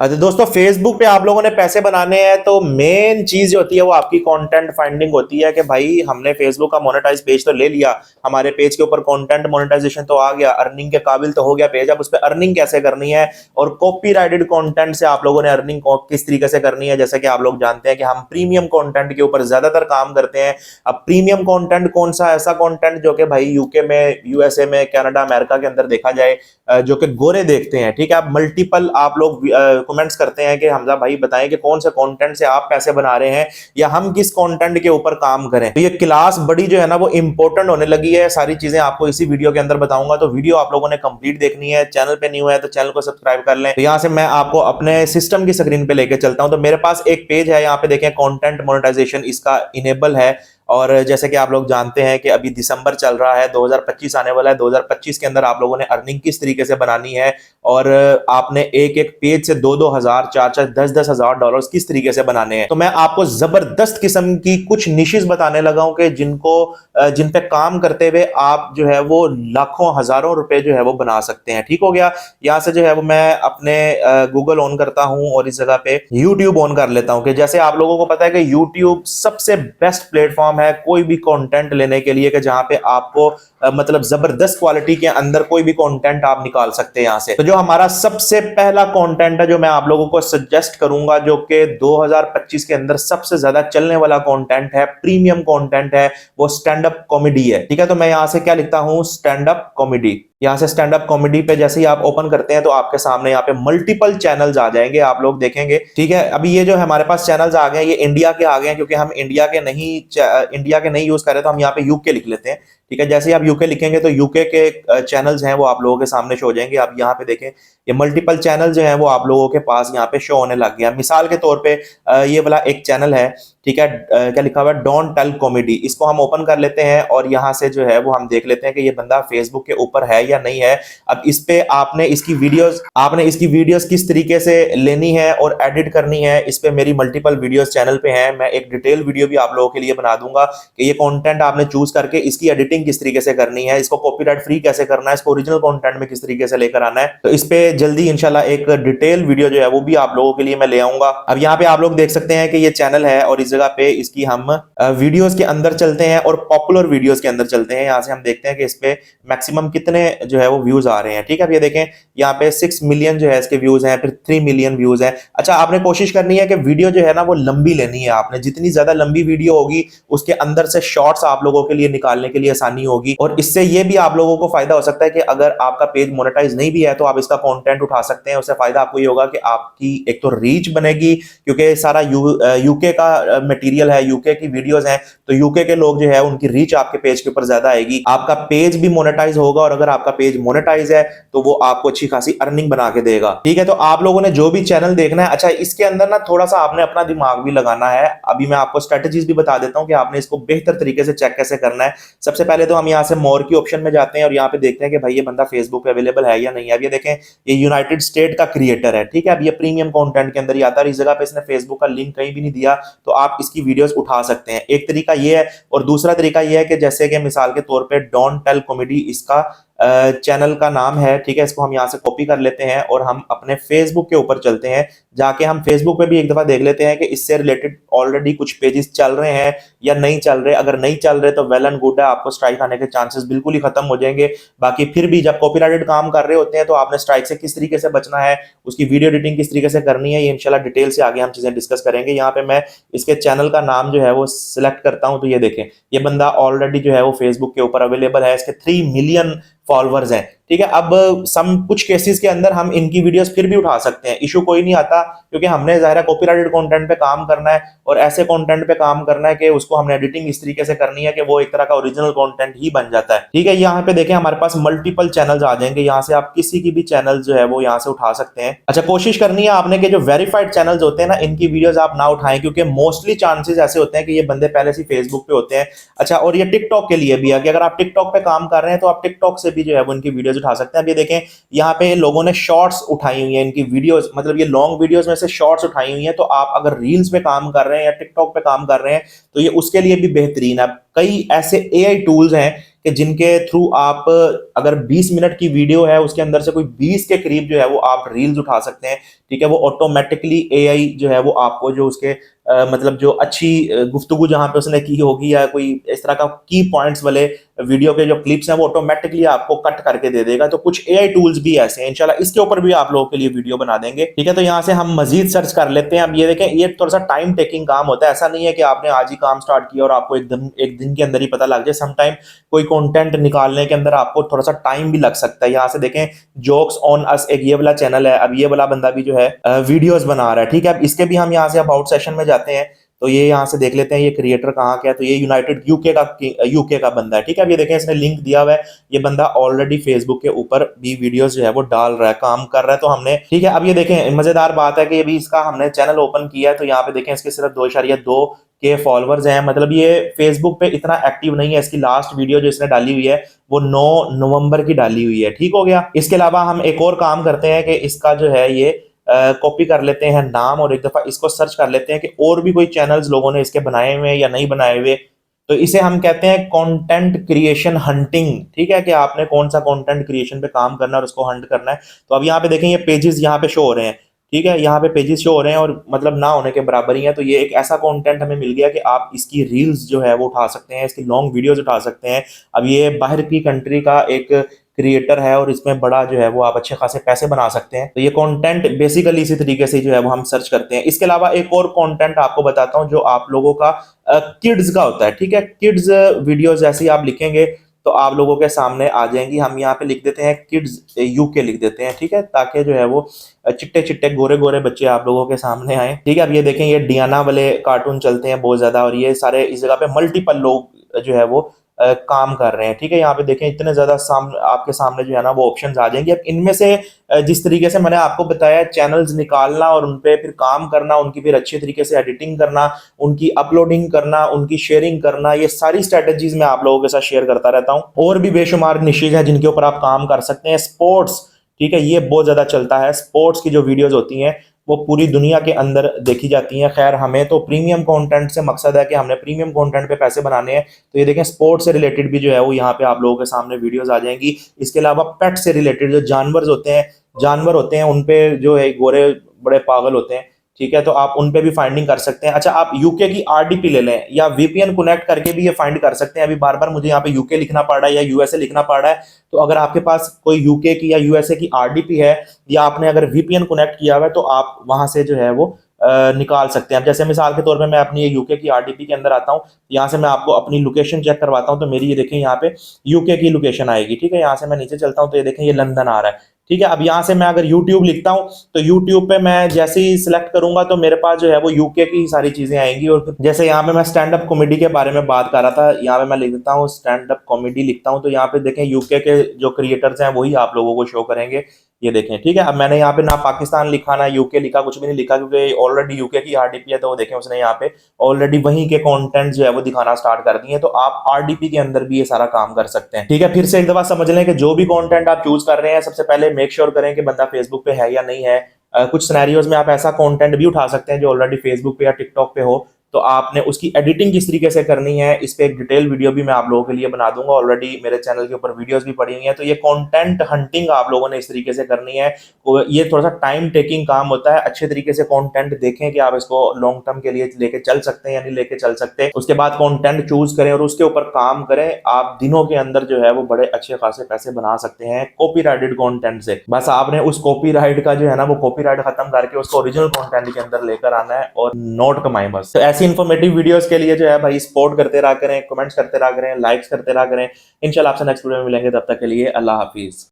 अच्छा दोस्तों, फेसबुक पे आप लोगों ने पैसे बनाने हैं तो मेन चीज जो होती है वो आपकी कंटेंट फाइंडिंग होती है कि भाई हमने फेसबुक का मोनेटाइज पेज तो ले लिया, हमारे पेज के ऊपर कंटेंट मोनेटाइजेशन तो आ गया, अर्निंग के काबिल तो हो गया पेज। अब उस पर अर्निंग कैसे करनी है और कॉपीराइटेड कंटेंट से आप लोगों ने अर्निंग किस तरीके से करनी है। जैसे कि आप लोग जानते हैं कि हम प्रीमियम कंटेंट के ऊपर ज्यादातर काम करते हैं। अब प्रीमियम कंटेंट कौन सा, ऐसा कंटेंट जो कि भाई यूके में, यूएसए में, कनाडा, अमेरिका के अंदर देखा जाए, जो कि गोरे देखते हैं। ठीक है, आप मल्टीपल आप लोग कमेंट्स करते हैं कि हमजा भाई बताएं कि कौन से कंटेंट से आप पैसे बना रहे हैं या हम किस कंटेंट के ऊपर काम करें। तो ये क्लास बड़ी जो है ना वो इंपॉर्टेंट होने लगी है। सारी चीजें आपको इसी वीडियो के अंदर बताऊंगा, तो वीडियो आप लोगों ने कंप्लीट देखनी है। चैनल पे न्यू है तो चैनल को सब्सक्राइब कर लें। तो यहाँ से मैं आपको अपने सिस्टम की स्क्रीन पे लेके चलता हूं। तो मेरे पास एक पेज है, यहाँ पे देखें कंटेंट मोनेटाइजेशन इसका इनेबल है। और जैसे कि आप लोग जानते हैं कि अभी दिसंबर चल रहा है, 2025 आने वाला है। 2025 के अंदर आप लोगों ने अर्निंग किस तरीके से बनानी है और आपने एक एक पेज से 2-2 हजार, 4-4, 10-10 हजार डॉलर्स किस तरीके से बनाने हैं। तो मैं आपको जबरदस्त किस्म की कुछ निशेस बताने लगा हूं कि जिन पे काम करते हुए आप जो है वो लाखों हजारों रुपए जो है वो बना सकते हैं। ठीक हो गया। यहां से जो है वो मैं अपने गूगल ऑन करता हूं और इस जगह पे यूट्यूब ऑन कर लेता हूं कि जैसे आप लोगों को पता है कि यूट्यूब सबसे बेस्ट प्लेटफॉर्म है कोई भी कंटेंट लेने के लिए, कि जहां पे आपको मतलब जबरदस्त क्वालिटी के अंदर कोई भी कंटेंट आप निकाल सकते हैं यहां से। तो जो हमारा सबसे पहला कंटेंट है जो मैं आप लोगों को सजेस्ट करूंगा, जो कि 2025 के अंदर सबसे ज्यादा चलने वाला कंटेंट है, प्रीमियम कंटेंट है, वो स्टैंड अप कॉमेडी है। ठीक है, तो मैं यहां से क्या लिखता हूं, स्टैंड अप कॉमेडी। यहां से स्टैंड अप कॉमेडी पे जैसे ही आप ओपन करते हैं तो आपके सामने यहाँ पे मल्टीपल चैनल्स आ जाएंगे, आप लोग देखेंगे। ठीक है, अभी ये जो हमारे पास चैनल्स आ गए हैं ये इंडिया के आ गए हैं, क्योंकि हम इंडिया के नहीं यूज करें तो हम यहाँ पे यूके लिख लेते हैं। ठीक है, जैसे ही आप यूके लिखेंगे तो यूके के चैनल्स हैं वो आप लोगों के सामने शो हो जाएंगे। आप यहाँ पे देखें ये मल्टीपल चैनल जो हैं वो आप लोगों के पास यहाँ पे शो होने लग गया। मिसाल के तौर पे ये वाला एक चैनल है, ठीक है, क्या लिखा हुआ है, डोंट टेल कॉमेडी। इसको हम ओपन कर लेते हैं और यहाँ से जो है वो हम देख लेते हैं कि ये बंदा फेसबुक के ऊपर है या नहीं है। अब इस पे आपने इसकी वीडियोस किस तरीके से लेनी है और एडिट करनी है, इस पे मेरी मल्टीपल वीडियोस चैनल पे हैं। मैं एक डिटेल वीडियो भी आप लोगों के लिए बना दूंगा कि ये कंटेंट आपने चूज करके इसकी एडिटिंग किस तरीके से करनी है, इसको कॉपीराइट फ्री कैसे करना है, इसको ओरिजिनल कंटेंट में किस तरीके से लेकर आना है। तो इस पे जल्दी इंशाल्लाह एक डिटेल वीडियो जो है वो भी आप लोगों के लिए मैं ले आऊंगा। अब यहाँ पे आप लोग देख सकते हैं कि ये चैनल है और इस जगह पे इसकी हम वीडियोस के अंदर चलते हैं और पॉपुलर वीडियोस के अंदर चलते हैं। यहाँ से हम देखते हैं कि इस पे मैक्सिमम कितने जो है वो व्यूज आ रहे हैं। ठीक है, अब ये देखें यहाँ पे 6 मिलियन जो है इसके व्यूज हैं, फिर 3 मिलियन व्यूज हैं। अच्छा, आपने कोशिश करनी है कि वीडियो जो है ना वो लंबी लेनी है। आपने जितनी ज्यादा लंबी वीडियो होगी उसके अंदर से शॉर्ट्स आप लोगों के लिए निकालने के लिए आसानी होगी। और इससे ये भी आप लोगों को फायदा हो सकता है कि अगर आपका पेज मोनेटाइज नहीं भी है तो आप इसका कंटेंट उठा सकते हैं। उससे फायदा आपको ये होगा कि आपकी एक तो रीच बनेगी, क्योंकि सारा यूके का मटेरियल है, यूके की वीडियोस हैं, तो यूके के लोग जो है उनकी रीच आपके पेज के ऊपर ज्यादा आएगी। आपका पेज भी मोनेटाइज होगा और अगर आपका पेज मोनेटाइज है तो वो आपको अच्छी खासी अर्निंग बना के देगा। ठीक है, तो आप लोगों ने जो भी चैनल देखना है, अच्छा इसके अंदर ना थोड़ा सा आपने अपना दिमाग भी लगाना है। अभी मैं आपको स्ट्रेटजीज भी बता देता हूं कि आपने इसको बेहतर तरीके से चेक कैसे करना है। सबसे पहले तो हम यहाँ से मोर की ऑप्शन में जाते हैं और यहाँ पे देखते हैं कि भाई ये बंदा फेसबुक पे अवेलेबल है या नहीं है। अब ये देखें ये यूनाइटेड स्टेट का क्रिएटर है। ठीक है, अब ये प्रीमियम कंटेंट के अंदर ही आता है। इस जगह पे इसने फेसबुक का लिंक कहीं भी नहीं दिया, तो आप इसकी वीडियोस उठा सकते हैं। एक तरीका ये है और दूसरा तरीका ये है कि जैसे कि मिसाल के तौर पे डोंट टेल कॉमेडी इसका चैनल का नाम है। ठीक है, इसको हम यहाँ से कॉपी कर लेते हैं और हम अपने फेसबुक के ऊपर चलते हैं। जाके हम फेसबुक पे भी एक दफा देख लेते हैं कि इससे रिलेटेड ऑलरेडी कुछ पेजेस चल रहे हैं या नहीं चल रहे। अगर नहीं चल रहे तो वेल एंड गुड है, आपको स्ट्राइक आने के चांसेस बिल्कुल ही खत्म हो जाएंगे। बाकी फिर भी जब कॉपीराइटेड काम कर रहे होते हैं तो आपने स्ट्राइक से किस तरीके से बचना है, उसकी वीडियो एडिटिंग किस तरीके से करनी है, ये इंशाल्लाह डिटेल से आगे हम चीजें डिस्कस करेंगे। यहाँ पे मैं इसके चैनल का नाम जो है वो सिलेक्ट करता हूं, तो ये देखें ये बंदा ऑलरेडी जो है वो फेसबुक के ऊपर अवेलेबल है, इसके 3 मिलियन फॉलोअर्स हैं। ठीक है, अब कुछ केसेस के अंदर हम इनकी वीडियोस फिर भी उठा सकते हैं, इशू कोई नहीं आता, क्योंकि हमने ज़ाहिर है कॉपीराइटेड कंटेंट पे काम करना है और ऐसे कंटेंट पे काम करना है कि उसको हमने एडिटिंग इस तरीके से करनी है कि वो एक तरह का ओरिजिनल कंटेंट ही बन जाता है। ठीक है, यहाँ पे देखें हमारे पास मल्टीपल चैनल्स आ जाएंगे, यहाँ से आप किसी की भी चैनल जो है वो यहाँ से उठा सकते हैं। अच्छा, कोशिश करनी है आपने कि जो वेरीफाइड चैनल्स होते हैं ना इनकी वीडियोस आप ना उठाएं, क्योंकि मोस्टली चांसेस ऐसे होते हैं कि ये बंदे पहले से फेसबुक पे होते हैं। अच्छा, और ये टिकटॉक के लिए भी है कि अगर आप टिकटॉक पे काम कर रहे हैं तो आप टिकटॉक से भी जो है वो इनकी वीडियोस उठा सकते हैं। अब ये देखें यहाँ पे लोगों ने शॉर्ट्स उठाई हुई है, इनकी वीडियोस मतलब ये लॉन्ग वीडियोस में से शॉर्ट्स उठाई हुई है। तो आप अगर रील्स पे काम कर रहे हैं या टिकटॉक पे काम कर रहे हैं तो ये उसके लिए भी बेहतरीन है। कई ऐसे एआई टूल्स हैं कि जिनके थ्रू आप अगर 20 मिनट की वीडियो है उसके अंदर से कोई 20 के करीब जो है वो आप रील्स उठा सकते हैं। ठीक है, वो ऑटोमेटिकली एआई जो है वो आपको जो उसके मतलब जो अच्छी गुफ्तगू जहां पे उसने की होगी या कोई इस तरह का की पॉइंट्स वाले वीडियो के जो क्लिप्स हैं वो ऑटोमेटिकली आपको कट करके दे देगा। तो कुछ एआई टूल्स भी ऐसे हैं, इंशाल्लाह इसके ऊपर भी आप लोगों के लिए वीडियो बना देंगे। ठीक है, तो यहाँ से हम मजीद सर्च कर लेते हैं। अब ये देखें, ये थोड़ा सा टाइम टेकिंग काम होता है, ऐसा नहीं है कि आपने आज ही काम स्टार्ट किया और आपको एक दिन के अंदर ही पता लग जाए। समटाइम कोई कंटेंट निकालने के अंदर आपको थोड़ा सा टाइम भी लग सकता है। यहाँ से देखें, जोक्स ऑन अस एक ये वाला चैनल है। अब ये वाला बंदा भी जो है वीडियोस बना रहा है। ठीक है, अब इसके भी हम यहाँ से अबाउट सेशन में जाते हैं तो ये यहाँ से देख लेते हैं ये क्रिएटर कहाँ का है। तो ये यूनाइटेड यूके का बंदा है। ठीक है, अब ये देखें इसने लिंक दिया हुआ है। ये बंदा ऑलरेडी फेसबुक के ऊपर भी वीडियोस जो है वो डाल रहा है, काम कर रहा है। तो हमने, ठीक है, अब ये देखें मजेदार बात है कि अभी इसका हमने चैनल ओपन किया है तो यहाँ पे देखें इसके सिर्फ 2.2 के फॉलोअर्स हैं। मतलब ये फेसबुक पे इतना एक्टिव नहीं है। इसकी लास्ट वीडियो जो इसने डाली हुई है वो 9 नवंबर की डाली हुई है। ठीक हो गया। इसके अलावा हम एक और काम करते हैं कि इसका जो है ये कॉपी कर लेते हैं नाम और एक दफा इसको सर्च कर लेते हैं कि और भी कोई चैनल्स लोगों ने इसके बनाए हुए या नहीं बनाए हुए। तो इसे हम कहते हैं कंटेंट क्रिएशन हंटिंग। ठीक है, कि आपने कौन सा कंटेंट क्रिएशन पे काम करना है और उसको हंट करना है। तो अब यहाँ पे देखें ये पेजेस यहाँ पे शो हो रहे हैं। ठीक है, यहाँ पे पेजेस शो हो रहे हैं और मतलब ना होने के बराबर ही है। तो ये एक ऐसा कंटेंट हमें मिल गया कि आप इसकी रील्स जो है वो उठा सकते हैं, इसकी लॉन्ग वीडियोस उठा सकते हैं। अब ये बाहर की कंट्री का एक क्रिएटर है और इसमें बड़ा जो है वो आप अच्छे खासे पैसे बना सकते हैं। तो ये कंटेंट बेसिकली इसी तरीके से जो है वो हम सर्च करते हैं। इसके अलावा एक और कंटेंट आपको बताता हूं जो आप लोगों का किड्स का होता है। ठीक है, किड्स वीडियो जैसे ही आप लिखेंगे तो आप लोगों के सामने आ जाएंगी। हम यहाँ पे लिख देते हैं किड्स यूके लिख देते हैं। ठीक है, ताकि जो है वो चिट्टे चिट्टे गोरे गोरे बच्चे आप लोगों के सामने आए। ठीक है, अब ये देखें ये डियाना वाले कार्टून चलते हैं बहुत ज्यादा और ये सारे इस जगह पे मल्टीपल लोग जो है वो काम कर रहे हैं। ठीक है, यहाँ पे देखें इतने ज्यादा आपके सामने जो है ना वो ऑप्शंस आ जाएंगे। अब इनमें से जिस तरीके से मैंने आपको बताया चैनल्स निकालना और उनपे फिर काम करना, उनकी फिर अच्छे तरीके से एडिटिंग करना, उनकी अपलोडिंग करना, उनकी शेयरिंग करना, ये सारी स्ट्रेटेजीज मैं आप लोगों के साथ शेयर करता रहता हूँ। और भी बेशुमार निशेज हैं जिनके ऊपर आप काम कर सकते हैं। स्पोर्ट्स, ठीक है, ये बहुत ज्यादा चलता है। स्पोर्ट्स की जो वीडियोज होती हैं वो पूरी दुनिया के अंदर देखी जाती हैं। खैर हमें तो प्रीमियम कंटेंट से मकसद है कि हमने प्रीमियम कंटेंट पे पैसे बनाने हैं। तो ये देखें स्पोर्ट्स से रिलेटेड भी जो है वो यहाँ पे आप लोगों के सामने वीडियोस आ जाएंगी। इसके अलावा पेट से रिलेटेड जो जानवर होते हैं उन पे जो है गोरे बड़े पागल होते हैं। ठीक है, तो आप उन पे भी फाइंडिंग कर सकते हैं। अच्छा, आप यूके की आरडीपी ले लें या वीपीएन कनेक्ट करके भी ये फाइंड कर सकते हैं। अभी बार बार मुझे यहाँ पे यूके लिखना पड़ रहा है या यूएसए लिखना पड़ रहा है। तो अगर आपके पास कोई यूके की या यूएसए की आरडीपी है या आपने अगर वीपीएन कनेक्ट किया हुआ है तो आप वहां से जो है वो निकाल सकते हैं। जैसे मिसाल के तौर पे मैं अपनी यूके की आरडीपी के अंदर आता हूँ, यहाँ से मैं आपको अपनी लोकेशन चेक करवाता हूँ। तो मेरी ये देखें यहाँ पे यूके की लोकेशन आएगी। ठीक है, यहाँ से मैं नीचे चलता हूँ तो ये देखें ये लंदन आ रहा है। ठीक है, अब यहाँ से मैं अगर YouTube लिखता हूँ तो YouTube पे मैं जैसे ही सिलेक्ट करूंगा तो मेरे पास जो है वो यूके की सारी चीजें आएंगी। और फिर जैसे यहाँ पे मैं स्टैंड अप कॉमेडी के बारे में बात कर रहा था, यहाँ पे मैं लिख देता हूँ स्टैंड अप कॉमेडी लिखता हूँ तो यहाँ पे देखें यूके के जो क्रिएटर्स हैं वही आप लोगों को शो करेंगे। ये देखें, ठीक है। अब मैंने यहाँ पे ना पाकिस्तान लिखा ना यूके लिखा, कुछ भी नहीं लिखा क्योंकि ऑलरेडी यूके की आरडीपी है। तो देखें उसने यहाँ पे ऑलरेडी वहीं के कंटेंट जो है वो दिखाना स्टार्ट कर दिए। तो आप आरडीपी के अंदर भी ये सारा काम कर सकते हैं। ठीक है, फिर से एक दफा समझ लें कि जो भी कंटेंट आप चूज कर रहे हैं सबसे पहले मेक श्योर करें कि बंदा फेसबुक पे है या नहीं है। कुछ सिनेरियोज में आप ऐसा कंटेंट भी उठा सकते हैं जो ऑलरेडी फेसबुक पे या टिकटॉक पे हो। तो आपने उसकी एडिटिंग किस तरीके से करनी है इस पे एक डिटेल वीडियो भी मैं आप लोगों के लिए बना दूंगा। ऑलरेडी मेरे चैनल के ऊपर वीडियोस भी पड़ी हुई हैं। तो ये कंटेंट हंटिंग आप लोगों ने इस तरीके से करनी है। ये थोड़ा सा टाइम टेकिंग काम होता है। अच्छे तरीके से कंटेंट देखें कि आप इसको लॉन्ग टर्म के लिए लेके चल सकते हैं या नहीं लेके चल सकते। उसके बाद कंटेंट चूज करें और उसके ऊपर काम करें। आप दिनों के अंदर जो है वो बड़े अच्छे खासे पैसे बना सकते हैं कॉपीराइटेड कंटेंट से। बस आपने उस कॉपीराइट का जो है ना वो कॉपीराइट खत्म करके उसको ओरिजिनल कंटेंट के अंदर लेकर आना है और नोट कमाएं बस। तो ऐसी इंफॉर्मेटिव वीडियोस के लिए जो है भाई सपोर्ट करते रहा करें, कमेंट्स करते रहा करें, लाइक्स करते रहा करें। इंशाल्लाह आपसे नेक्स्ट वीडियो में मिलेंगे, तब तक के लिए अल्लाह हाफिज।